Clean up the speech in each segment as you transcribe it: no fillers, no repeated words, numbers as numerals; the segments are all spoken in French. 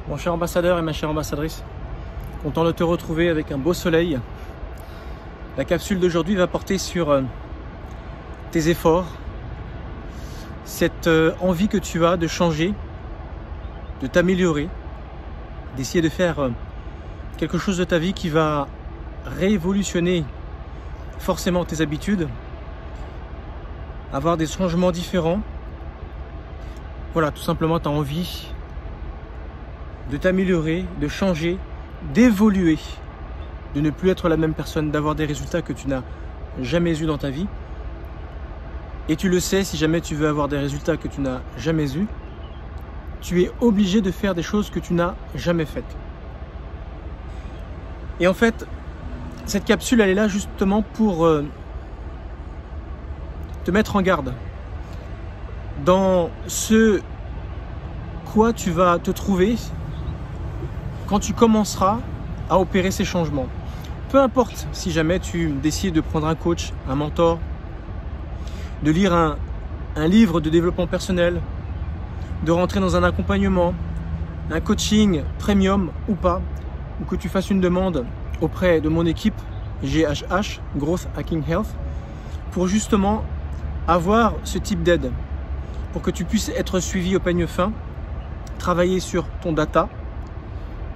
Mon cher ambassadeur et ma chère ambassadrice, content de te retrouver avec un beau soleil. La capsule d'aujourd'hui va porter sur tes efforts, cette envie que tu as de changer, de t'améliorer, d'essayer de faire quelque chose de ta vie qui va révolutionner forcément tes habitudes, avoir des changements différents. Voilà, tout simplement, tu as envie de t'améliorer, de changer, d'évoluer, de ne plus être la même personne, d'avoir des résultats que tu n'as jamais eus dans ta vie. Et tu le sais, si jamais tu veux avoir des résultats que tu n'as jamais eus, tu es obligé de faire des choses que tu n'as jamais faites. Et en fait, cette capsule, elle est là justement pour te mettre en garde dans ce quoi tu vas te trouver quand tu commenceras à opérer ces changements. Peu importe si jamais tu décides de prendre un coach, un mentor, de lire un livre de développement personnel, de rentrer dans un accompagnement, un coaching premium ou pas, ou que tu fasses une demande auprès de mon équipe GHH, Growth Hacking Health, pour justement avoir ce type d'aide, pour que tu puisses être suivi au peigne fin, travailler sur ton data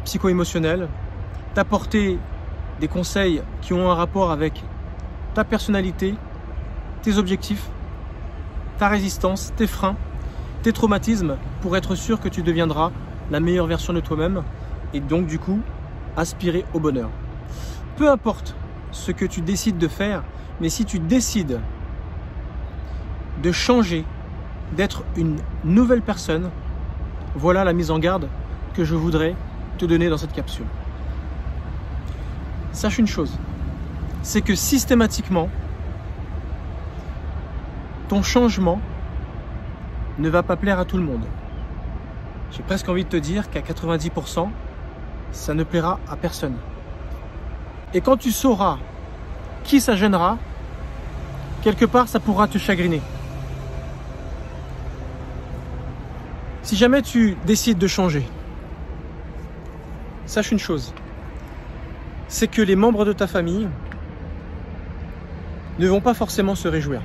psycho-émotionnel, t'apporter des conseils qui ont un rapport avec ta personnalité, tes objectifs, ta résistance, tes freins, tes traumatismes, pour être sûr que tu deviendras la meilleure version de toi-même et donc du coup aspirer au bonheur. Peu importe ce que tu décides de faire, mais si tu décides de changer, d'être une nouvelle personne, voilà la mise en garde que je voudrais te donner dans cette capsule. Sache une chose, c'est que systématiquement, ton changement ne va pas plaire à tout le monde. J'ai presque envie de te dire qu'à 90%, ça ne plaira à personne. Et quand tu sauras qui ça gênera, quelque part, ça pourra te chagriner. Si jamais tu décides de changer, sache une chose, c'est que les membres de ta famille ne vont pas forcément se réjouir.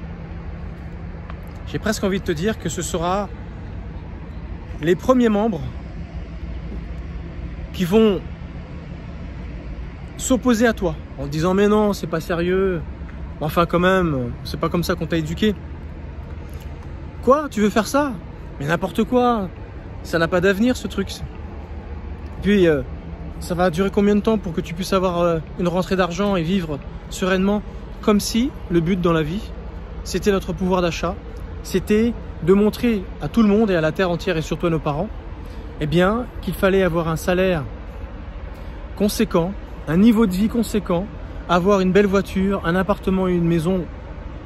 J'ai presque envie de te dire que ce sera les premiers membres qui vont s'opposer à toi en te disant mais non, c'est pas sérieux, enfin quand même, c'est pas comme ça qu'on t'a éduqué. Quoi, tu veux faire ça? Mais n'importe quoi, ça n'a pas d'avenir ce truc. Puis ça va durer combien de temps pour que tu puisses avoir une rentrée d'argent et vivre sereinement, comme si le but dans la vie, c'était notre pouvoir d'achat, c'était de montrer à tout le monde et à la terre entière et surtout à nos parents, eh bien, qu'il fallait avoir un salaire conséquent, un niveau de vie conséquent, avoir une belle voiture, un appartement et une maison,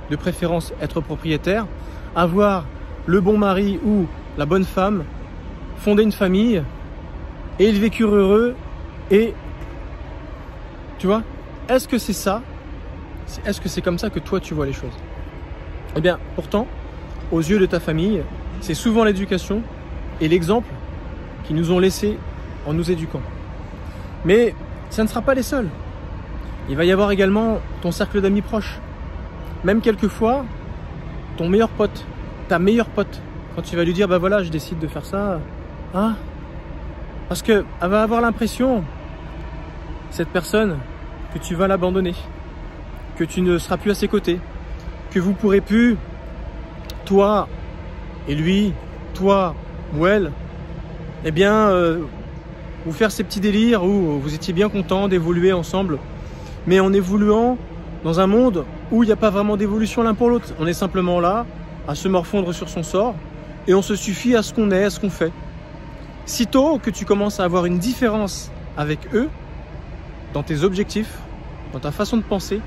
de préférence être propriétaire, avoir le bon mari ou la bonne femme, fonder une famille et le vécu heureux. Et tu vois, est-ce que c'est ça? Est-ce que c'est comme ça que toi tu vois les choses? Eh bien, pourtant, aux yeux de ta famille, c'est souvent l'éducation et l'exemple qui nous ont laissé en nous éduquant. Mais ça ne sera pas les seuls. Il va y avoir également ton cercle d'amis proches. Même quelquefois, ton meilleur pote, ta meilleure pote. Quand tu vas lui dire, bah voilà, je décide de faire ça. Hein? Parce qu'elle va avoir l'impression, cette personne, que tu vas l'abandonner. Que tu ne seras plus à ses côtés. Que vous ne pourrez plus, toi et lui, toi ou elle, eh bien, vous faire ces petits délires où vous étiez bien contents d'évoluer ensemble, mais en évoluant dans un monde où il n'y a pas vraiment d'évolution l'un pour l'autre. On est simplement là à se morfondre sur son sort et on se suffit à ce qu'on est, à ce qu'on fait. Sitôt que tu commences à avoir une différence avec eux, dans tes objectifs, dans ta façon de penser,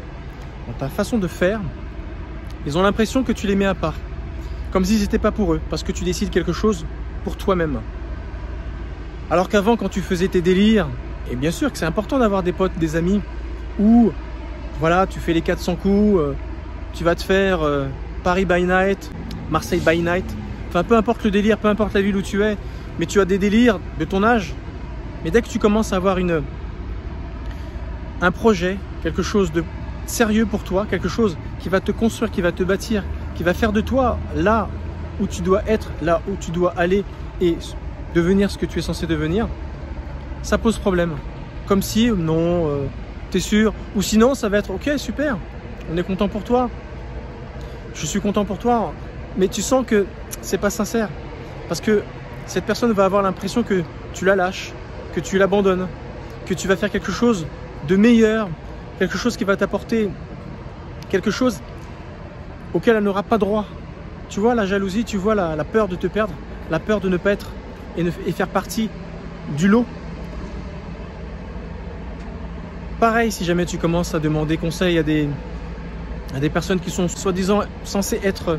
dans ta façon de faire, ils ont l'impression que tu les mets à part. Comme si c'était pas pour eux, parce que tu décides quelque chose pour toi-même. Alors qu'avant, quand tu faisais tes délires, et bien sûr que c'est important d'avoir des potes, des amis, où voilà, tu fais les 400 coups, tu vas te faire Paris by night, Marseille by night, enfin peu importe le délire, peu importe la ville où tu es, mais tu as des délires de ton âge Mais dès que tu commences à avoir un projet, quelque chose de sérieux pour toi, quelque chose qui va te construire, qui va te bâtir, qui va faire de toi là où tu dois être, là où tu dois aller et devenir ce que tu es censé devenir, ça pose problème. Comme si, non, t'es sûr, ou sinon ça va être, ok, super, on est content pour toi, je suis content pour toi, mais tu sens que c'est pas sincère, parce que cette personne va avoir l'impression que tu la lâches, que tu l'abandonnes, que tu vas faire quelque chose de meilleur, quelque chose qui va t'apporter quelque chose auquel elle n'aura pas droit. Tu vois la jalousie, tu vois la peur de te perdre, la peur de ne pas être et faire partie du lot. Pareil, si jamais tu commences à demander conseil à des personnes qui sont soi-disant censées être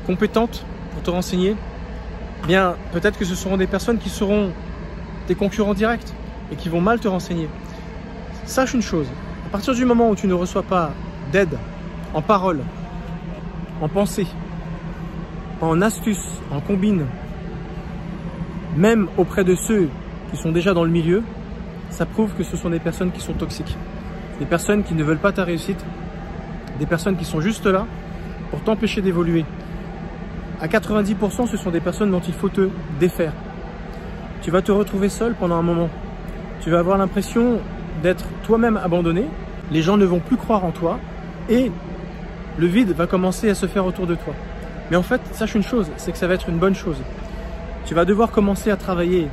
compétentes pour te renseigner, bien peut-être que ce seront des personnes qui seront tes concurrents directs et qui vont mal te renseigner. Sache une chose, à partir du moment où tu ne reçois pas d'aide en parole, en pensée, en astuce, en combine, même auprès de ceux qui sont déjà dans le milieu, ça prouve que ce sont des personnes qui sont toxiques, des personnes qui ne veulent pas ta réussite, des personnes qui sont juste là pour t'empêcher d'évoluer. À 90%, ce sont des personnes dont il faut te défaire. Tu vas te retrouver seul pendant un moment. Tu vas avoir l'impression d'être toi-même abandonné. Les gens ne vont plus croire en toi et le vide va commencer à se faire autour de toi. Mais en fait, sache une chose, c'est que ça va être une bonne chose. Tu vas devoir commencer à travailler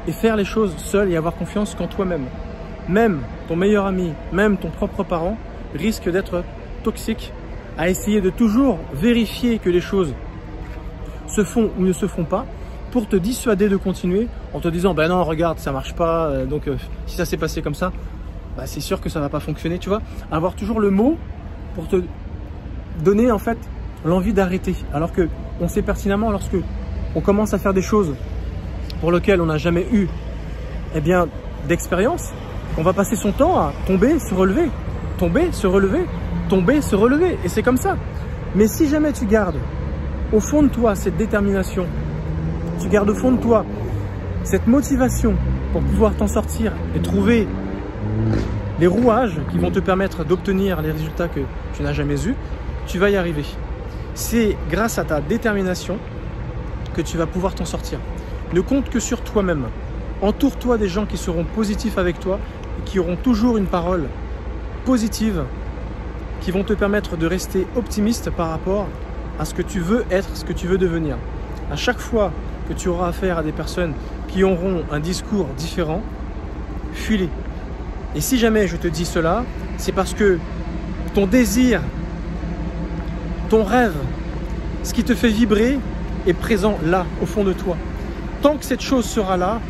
et faire les choses seul et avoir confiance qu'en toi-même. Même ton meilleur ami, même ton propre parent risque d'être toxique à essayer de toujours vérifier que les choses se font ou ne se font pas pour te dissuader de continuer en te disant ben non regarde ça marche pas donc si ça s'est passé comme ça bah, c'est sûr que ça va pas fonctionner, tu vois. Avoir toujours le mot pour te donner en fait l'envie d'arrêter, alors que on sait pertinemment lorsque on commence à faire des choses pour lesquelles on n'a jamais eu d'expérience, on va passer son temps à tomber, se relever, tomber, se relever, tomber, se relever, et c'est comme ça. Mais si jamais tu gardes au fond de toi cette détermination, tu gardes au fond de toi cette motivation pour pouvoir t'en sortir et trouver les rouages qui vont te permettre d'obtenir les résultats que tu n'as jamais eus, tu vas y arriver. C'est grâce à ta détermination que tu vas pouvoir t'en sortir. Ne compte que sur toi-même. Entoure-toi des gens qui seront positifs avec toi et qui auront toujours une parole positive qui vont te permettre de rester optimiste par rapport à ce que tu veux être, ce que tu veux devenir. À chaque fois que tu auras affaire à des personnes qui auront un discours différent, fuis-les. Et si jamais je te dis cela, c'est parce que ton désir, ton rêve, ce qui te fait vibrer est présent là, au fond de toi. Tant que cette chose sera là,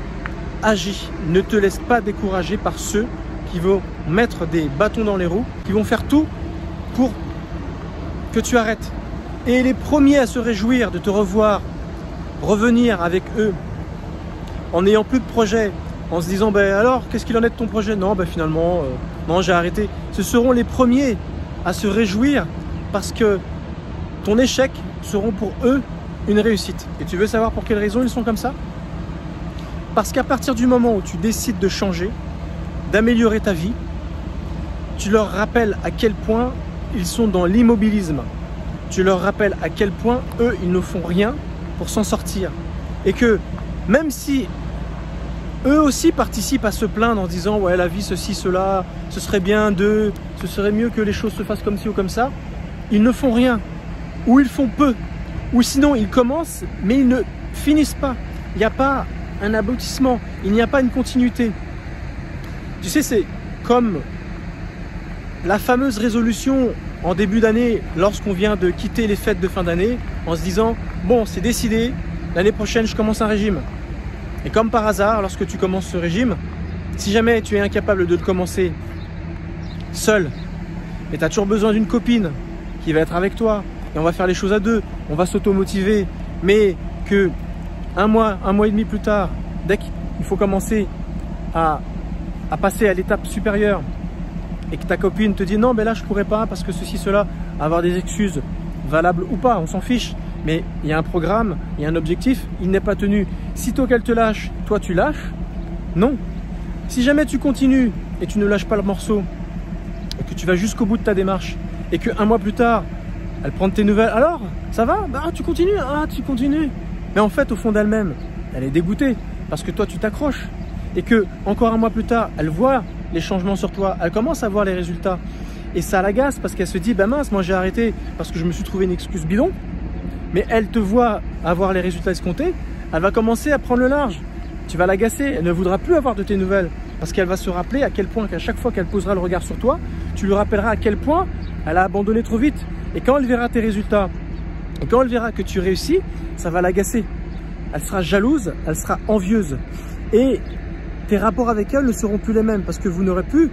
agis. Ne te laisse pas décourager par ceux qui vont mettre des bâtons dans les roues, qui vont faire tout pour que tu arrêtes. Et les premiers à se réjouir de te revoir, revenir avec eux, en n'ayant plus de projet, en se disant ben alors qu'est-ce qu'il en est de ton projet? Non ben finalement non j'ai arrêté. Ce seront les premiers à se réjouir parce que ton échec seront pour eux une réussite. Et tu veux savoir pour quelle raison ils sont comme ça? Parce qu'à partir du moment où tu décides de changer, d'améliorer ta vie, tu leur rappelles à quel point ils sont dans l'immobilisme. Tu leur rappelles à quel point eux ils ne font rien pour s'en sortir. Et que même si eux aussi participent à se plaindre en disant ouais la vie ceci, cela, ce serait bien de, ce serait mieux que les choses se fassent comme ci ou comme ça, ils ne font rien, ou ils font peu, ou sinon ils commencent mais ils ne finissent pas. Il n'y a pas un aboutissement, il n'y a pas une continuité. Tu sais, c'est comme la fameuse résolution en début d'année lorsqu'on vient de quitter les fêtes de fin d'année en se disant bon c'est décidé, l'année prochaine je commence un régime. Et comme par hasard, lorsque tu commences ce régime, si jamais tu es incapable de le commencer seul, et tu as toujours besoin d'une copine qui va être avec toi, et on va faire les choses à deux, on va s'auto-motiver, mais que un mois et demi plus tard, dès qu'il faut commencer à passer à l'étape supérieure, et que ta copine te dit non mais là je pourrais pas parce que ceci, cela, avoir des excuses valables ou pas, on s'en fiche. Mais il y a un programme, il y a un objectif, il n'est pas tenu. Sitôt qu'elle te lâche, toi tu lâches, Non. Si jamais tu continues et tu ne lâches pas le morceau, et que tu vas jusqu'au bout de ta démarche, et qu'un mois plus tard, elle prend tes nouvelles, alors, ça va? Bah, tu continues, tu continues. Mais en fait, au fond d'elle-même, elle est dégoûtée, parce que toi, tu t'accroches. Et que, encore un mois plus tard, elle voit les changements sur toi, elle commence à voir les résultats. Et ça l'agace, parce qu'elle se dit, bah mince, moi j'ai arrêté, parce que je me suis trouvé une excuse bidon. Mais elle te voit avoir les résultats escomptés, elle va commencer à prendre le large. Tu vas l'agacer, elle ne voudra plus avoir de tes nouvelles. Parce qu'elle va se rappeler à quel point, qu'à chaque fois qu'elle posera le regard sur toi, tu lui rappelleras à quel point elle a abandonné trop vite. Et quand elle verra tes résultats, et quand elle verra que tu réussis, ça va l'agacer. Elle sera jalouse, elle sera envieuse. Et tes rapports avec elle ne seront plus les mêmes parce que vous n'aurez plus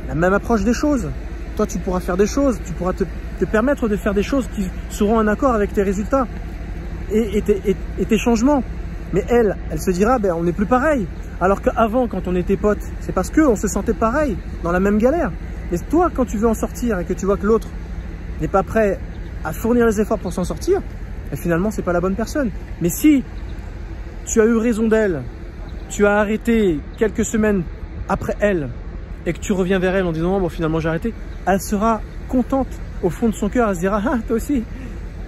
la même approche des choses. Toi, tu pourras faire des choses, tu pourras te permettre de faire des choses qui seront en accord avec tes résultats et tes changements. Mais elle se dira, ben, on n'est plus pareil. Alors qu'avant, quand on était potes, c'est parce qu'on se sentait pareil, dans la même galère. Mais toi, quand tu veux en sortir et que tu vois que l'autre n'est pas prêt à fournir les efforts pour s'en sortir, et finalement, c'est pas la bonne personne. Mais si tu as eu raison d'elle, tu as arrêté quelques semaines après elle, et que tu reviens vers elle en disant, bon, finalement, j'ai arrêté, elle sera contente au fond de son cœur, elle se dira, ah, toi aussi.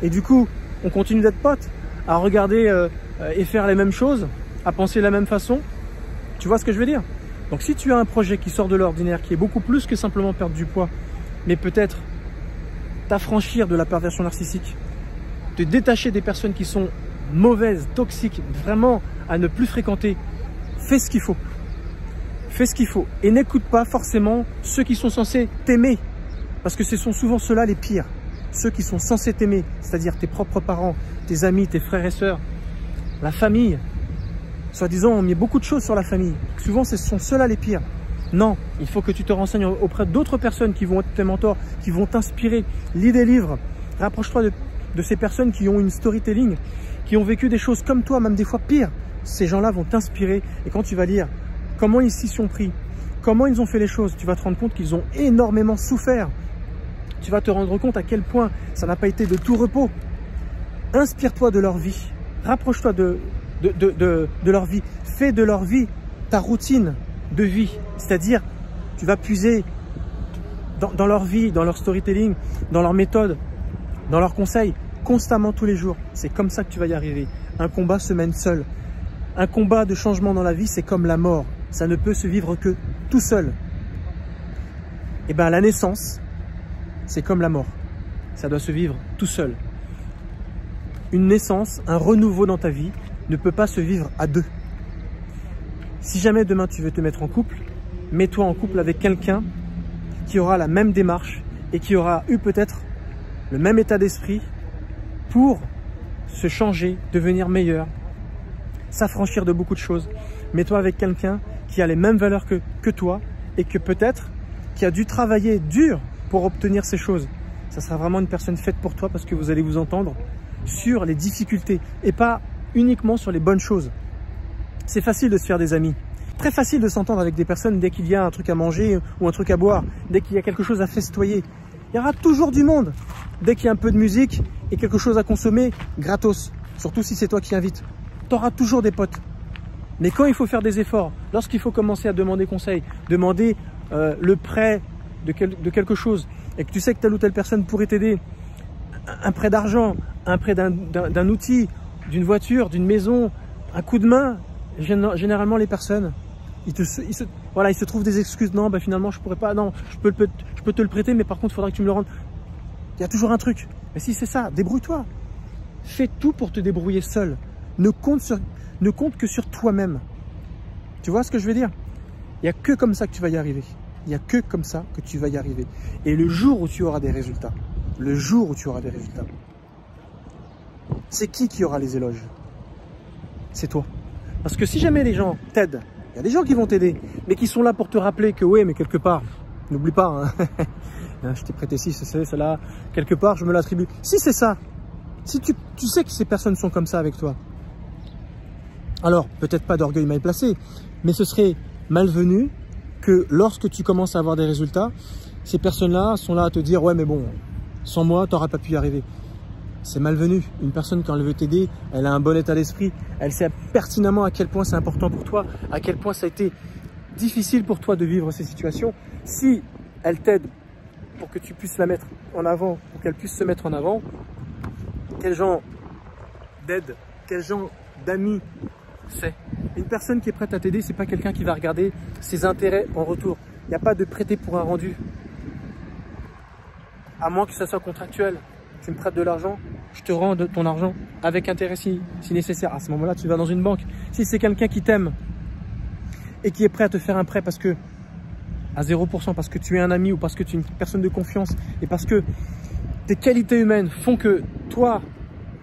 Et du coup, on continue d'être potes, à regarder et faire les mêmes choses, à penser de la même façon. Tu vois ce que je veux dire? Donc si tu as un projet qui sort de l'ordinaire, qui est beaucoup plus que simplement perdre du poids, mais peut-être t'affranchir de la perversion narcissique, te détacher des personnes qui sont mauvaises, toxiques, vraiment à ne plus fréquenter, fais ce qu'il faut. Fais ce qu'il faut. Et n'écoute pas forcément ceux qui sont censés t'aimer, parce que ce sont souvent ceux-là les pires. Ceux qui sont censés t'aimer, c'est-à-dire tes propres parents, tes amis, tes frères et sœurs, la famille. Soi-disant, on met beaucoup de choses sur la famille. Souvent, ce sont ceux-là les pires. Non, il faut que tu te renseignes auprès d'autres personnes qui vont être tes mentors, qui vont t'inspirer. Lis des livres. Rapproche-toi de ces personnes qui ont une storytelling, qui ont vécu des choses comme toi, même des fois pires. Ces gens-là vont t'inspirer. Et quand tu vas lire comment ils s'y sont pris, comment ils ont fait les choses, tu vas te rendre compte qu'ils ont énormément souffert. Tu vas te rendre compte à quel point ça n'a pas été de tout repos. Inspire-toi de leur vie. Rapproche-toi de leur vie. Fais de leur vie ta routine de vie. C'est-à-dire, tu vas puiser dans leur vie, dans leur storytelling, dans leur méthode, dans leurs conseils, constamment tous les jours. C'est comme ça que tu vas y arriver. Un combat se mène seul. Un combat de changement dans la vie, c'est comme la mort. Ça ne peut se vivre que tout seul. Et bien, la naissance, c'est comme la mort. Ça doit se vivre tout seul. Une naissance, un renouveau dans ta vie ne peut pas se vivre à deux. Si jamais demain tu veux te mettre en couple, mets-toi en couple avec quelqu'un qui aura la même démarche et qui aura eu peut-être le même état d'esprit pour se changer, devenir meilleur, s'affranchir de beaucoup de choses. Mets-toi avec quelqu'un qui a les mêmes valeurs que toi et que peut-être qui a dû travailler dur pour obtenir ces choses. Ça sera vraiment une personne faite pour toi parce que vous allez vous entendre sur les difficultés et pas uniquement sur les bonnes choses. C'est facile de se faire des amis. Très facile de s'entendre avec des personnes dès qu'il y a un truc à manger ou un truc à boire, dès qu'il y a quelque chose à festoyer. Il y aura toujours du monde. Dès qu'il y a un peu de musique et quelque chose à consommer, gratos. Surtout si c'est toi qui invites. Tu auras toujours des potes. Mais quand il faut faire des efforts, lorsqu'il faut commencer à demander conseil, demander le prêt de quelque chose, et que tu sais que telle ou telle personne pourrait t'aider, un prêt d'argent, un prêt d'un outil, d'une voiture, d'une maison, un coup de main, généralement les personnes, ils se trouvent des excuses. Non, bah finalement je pourrais pas, non, je peux te le prêter, mais par contre il faudra que tu me le rendes. Il y a toujours un truc. Mais si c'est ça, débrouille-toi. Fais tout pour te débrouiller seul. Ne compte que sur toi-même. Tu vois ce que je veux dire? Il n'y a que comme ça que tu vas y arriver. Il n'y a que comme ça que tu vas y arriver. Et le jour où tu auras des résultats, c'est qui aura les éloges? C'est toi. Parce que si jamais les gens t'aident, il y a des gens qui vont t'aider, mais qui sont là pour te rappeler que oui, mais quelque part, n'oublie pas, hein, je t'ai prêté ci, cela, quelque part, je me l'attribue. Si c'est ça, si tu sais que ces personnes sont comme ça avec toi, alors peut-être pas d'orgueil mal placé, mais ce serait malvenu que lorsque tu commences à avoir des résultats, ces personnes-là sont là à te dire « Ouais, mais bon, sans moi, tu n'auras pas pu y arriver ». c'est malvenu. Une personne, quand elle veut t'aider, elle a un bon état d'esprit. Elle sait pertinemment à quel point c'est important pour toi, à quel point ça a été difficile pour toi de vivre ces situations. Si elle t'aide pour que tu puisses la mettre en avant, pour qu'elle puisse se mettre en avant, quel genre d'aide, quel genre d'amis c'est? Une personne qui est prête à t'aider, c'est pas quelqu'un qui va regarder ses intérêts en retour. Il n'y a pas de prêter pour un rendu. À moins que ça soit contractuel. Tu me prêtes de l'argent, je te rends ton argent avec intérêt si nécessaire. À ce moment-là, tu vas dans une banque. Si c'est quelqu'un qui t'aime et qui est prêt à te faire un prêt parce que à 0%, parce que tu es un ami ou parce que tu es une personne de confiance et parce que tes qualités humaines font que toi,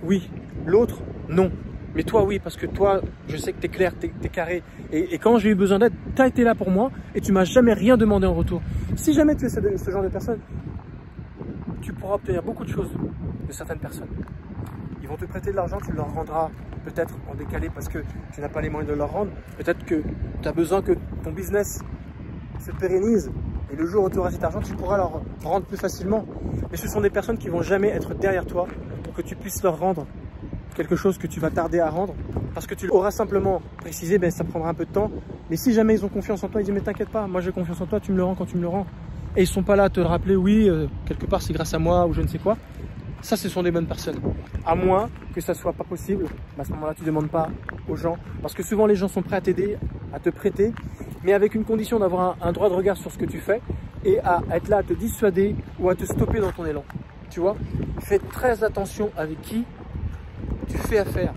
oui, l'autre, non. Mais toi, oui, parce que toi, je sais que tu es clair, tu es carré. Et quand j'ai eu besoin d'aide, tu as été là pour moi et tu m'as jamais rien demandé en retour. Si jamais tu es ce genre de personne, tu pourras obtenir beaucoup de choses de certaines personnes. Ils vont te prêter de l'argent, tu leur rendras peut-être en décalé parce que tu n'as pas les moyens de leur rendre. Peut-être que tu as besoin que ton business se pérennise et le jour où tu auras cet argent, tu pourras leur rendre plus facilement. Mais ce sont des personnes qui vont jamais être derrière toi pour que tu puisses leur rendre quelque chose que tu vas tarder à rendre parce que tu auras simplement précisé, ben, ça prendra un peu de temps. Mais si jamais ils ont confiance en toi, ils disent mais t'inquiète pas, moi j'ai confiance en toi, tu me le rends quand tu me le rends. Et ils sont pas là à te le rappeler, oui, quelque part c'est grâce à moi ou je ne sais quoi. Ça, ce sont des bonnes personnes. À moins que ça soit pas possible, ben, à ce moment-là, tu ne demandes pas aux gens. Parce que souvent, les gens sont prêts à t'aider, à te prêter, mais avec une condition d'avoir un droit de regard sur ce que tu fais et à être là à te dissuader ou à te stopper dans ton élan. Tu vois, fais très attention avec qui tu fais affaire.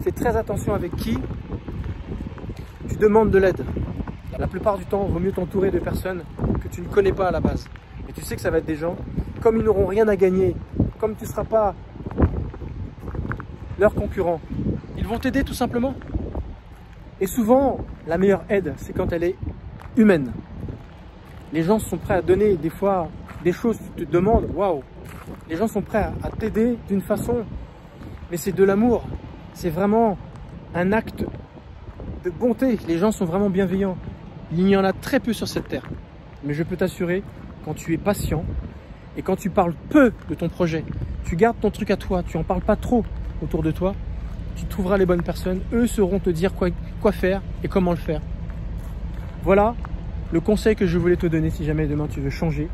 Fais très attention avec qui tu demandes de l'aide. La plupart du temps, il vaut mieux t'entourer de personnes que tu ne connais pas à la base. Et tu sais que ça va être des gens, comme ils n'auront rien à gagner, comme tu ne seras pas leur concurrent, ils vont t'aider tout simplement. Et souvent, la meilleure aide, c'est quand elle est humaine. Les gens sont prêts à donner des fois des choses, tu te demandes, waouh, les gens sont prêts à t'aider d'une façon, mais c'est de l'amour, c'est vraiment un acte de bonté. Les gens sont vraiment bienveillants. Il y en a très peu sur cette terre. Mais je peux t'assurer, quand tu es patient et quand tu parles peu de ton projet, tu gardes ton truc à toi, tu n'en parles pas trop autour de toi, tu trouveras les bonnes personnes. Eux sauront te dire quoi faire et comment le faire. Voilà le conseil que je voulais te donner si jamais demain tu veux changer.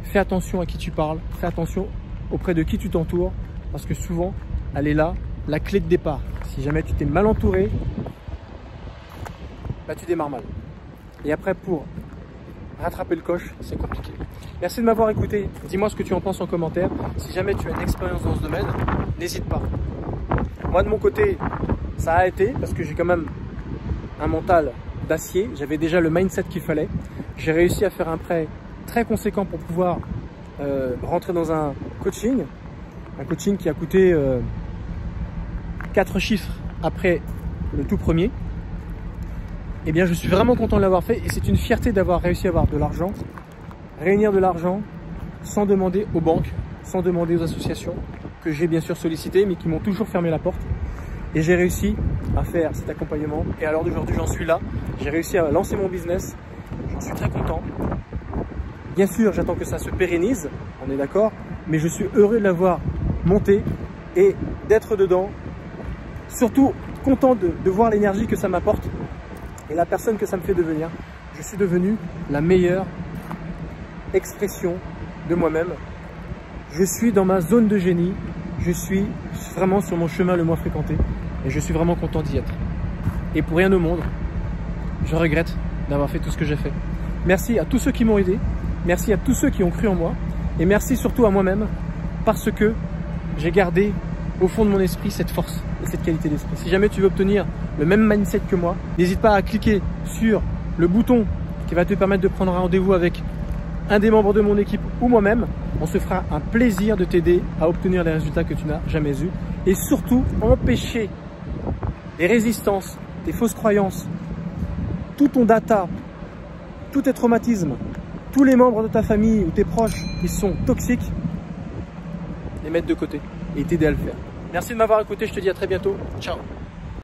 Fais attention à qui tu parles, fais attention auprès de qui tu t'entoures, parce que souvent, elle est là, la clé de départ. Si jamais tu t'es mal entouré, bah, tu démarres mal. Et après, pour rattraper le coche, c'est compliqué. Merci de m'avoir écouté. Dis-moi ce que tu en penses en commentaire. Si jamais tu as une expérience dans ce domaine, n'hésite pas. Moi, de mon côté, ça a été parce que j'ai quand même un mental d'acier. J'avais déjà le mindset qu'il fallait. J'ai réussi à faire un prêt très conséquent pour pouvoir rentrer dans un coaching. Un coaching qui a coûté 4 chiffres après le tout premier. Eh bien, je suis vraiment content de l'avoir fait et c'est une fierté d'avoir réussi à avoir de l'argent, réunir de l'argent sans demander aux banques, sans demander aux associations que j'ai bien sûr sollicité mais qui m'ont toujours fermé la porte. Et j'ai réussi à faire cet accompagnement et à l'heure d'aujourd'hui, j'en suis là. J'ai réussi à lancer mon business, j'en suis très content. Bien sûr, j'attends que ça se pérennise, on est d'accord, mais je suis heureux de l'avoir monté et d'être dedans. Surtout content de voir l'énergie que ça m'apporte et la personne que ça me fait devenir. Je suis devenu la meilleure expression de moi-même. Je suis dans ma zone de génie. Je suis vraiment sur mon chemin le moins fréquenté. Et je suis vraiment content d'y être. Et pour rien au monde, je regrette d'avoir fait tout ce que j'ai fait. Merci à tous ceux qui m'ont aidé. Merci à tous ceux qui ont cru en moi. Et merci surtout à moi-même parce que j'ai gardé au fond de mon esprit cette force et cette qualité d'esprit. Si jamais tu veux obtenir le même mindset que moi, n'hésite pas à cliquer sur le bouton qui va te permettre de prendre un rendez-vous avec un des membres de mon équipe ou moi-même. On se fera un plaisir de t'aider à obtenir les résultats que tu n'as jamais eus et surtout empêcher les résistances, tes fausses croyances, tout ton data, tous tes traumatismes, tous les membres de ta famille ou tes proches qui sont toxiques, les mettre de côté et t'aider à le faire. Merci de m'avoir écouté, je te dis à très bientôt. Ciao.